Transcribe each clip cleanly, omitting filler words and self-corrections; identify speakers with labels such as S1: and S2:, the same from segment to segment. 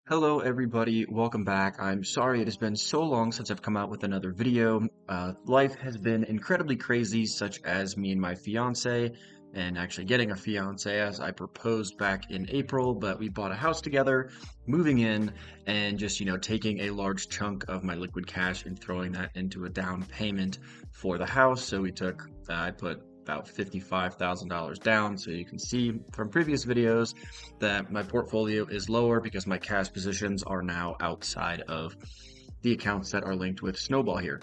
S1: Hello everybody, welcome back. I'm sorry it has been so long since I've come out with another video. Life has been incredibly crazy, such as me and my fiance, and actually getting a fiance as I proposed back in April, but we bought a house together, moving in, and just, taking a large chunk of my liquid cash and throwing that into a down payment for the house. So I put about $55,000 down. So you can see from previous videos that my portfolio is lower because my cash positions are now outside of the accounts that are linked with Snowball here.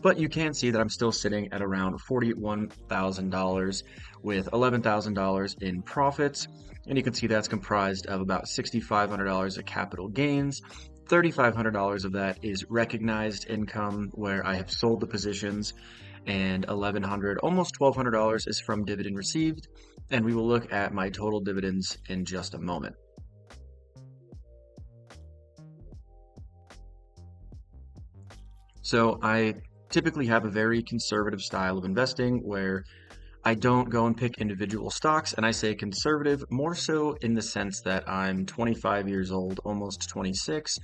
S1: But you can see that I'm still sitting at around $41,000 with $11,000 in profits. And you can see that's comprised of about $6,500 of capital gains. $3,500 of that is recognized income where I have sold the positions, and $1,100, almost $1,200 is from dividend received. And we will look at my total dividends in just a moment. So I typically have a very conservative style of investing where I don't go and pick individual stocks, and I say conservative more so in the sense that I'm 25 years old, almost 26,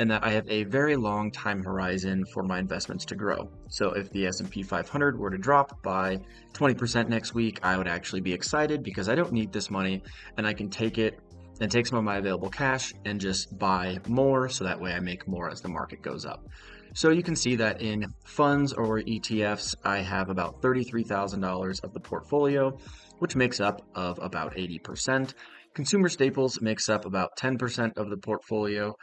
S1: and that I have a very long time horizon for my investments to grow. So if the S&P 500 were to drop by 20% next week, I would actually be excited because I don't need this money and I can take it and take some of my available cash and just buy more, so that way I make more as the market goes up. So you can see that in funds or ETFs, I have about $33,000 of the portfolio, which makes up of about 80%. Consumer staples makes up about 10% of the portfolio,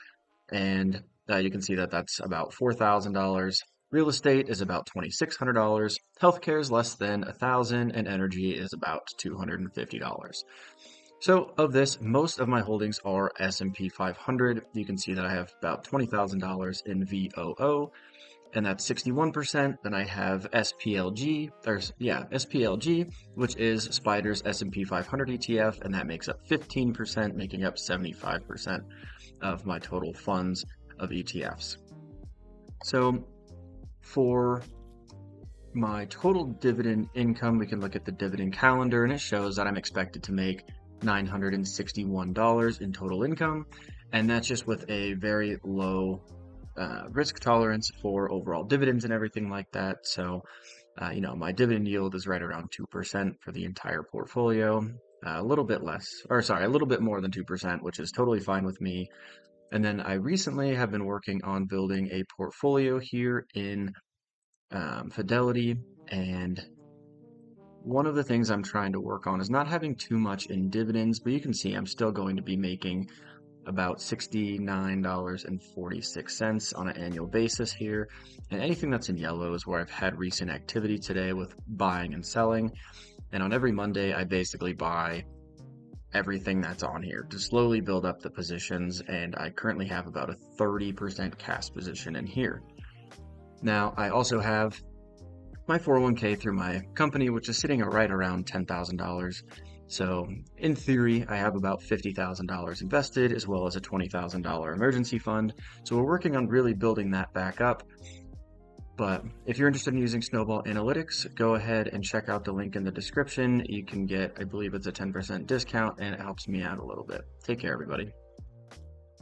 S1: and you can see that that's about $4,000. Real estate is about $2,600. Healthcare is less than $1,000, and energy is about $250. So of this, most of my holdings are S&P 500. You can see that I have about $20,000 in VOO, and that's 61%. Then I have SPLG, which is Spider's S&P 500 ETF, and that makes up 15%, making up 75% of my total funds of ETFs. So for my total dividend income, we can look at the dividend calendar, and it shows that I'm expected to make $961 in total income, and that's just with a very low risk tolerance for overall dividends and everything like that. So, my dividend yield is right around 2% for the entire portfolio. A little bit more than 2%, which is totally fine with me. And then I recently have been working on building a portfolio here in Fidelity, and one of the things I'm trying to work on is not having too much in dividends, but you can see I'm still going to be making about $69.46 on an annual basis here. And anything that's in yellow is where I've had recent activity today with buying and selling. And on every Monday, I basically buy everything that's on here to slowly build up the positions. And I currently have about a 30% cash position in here. Now, I also have my 401k through my company, which is sitting at right around $10,000. So in theory, I have about $50,000 invested, as well as a $20,000 emergency fund. So we're working on really building that back up. But if you're interested in using Snowball Analytics, go ahead and check out the link in the description. You can get, I believe it's a 10% discount, and it helps me out a little bit. Take care, everybody.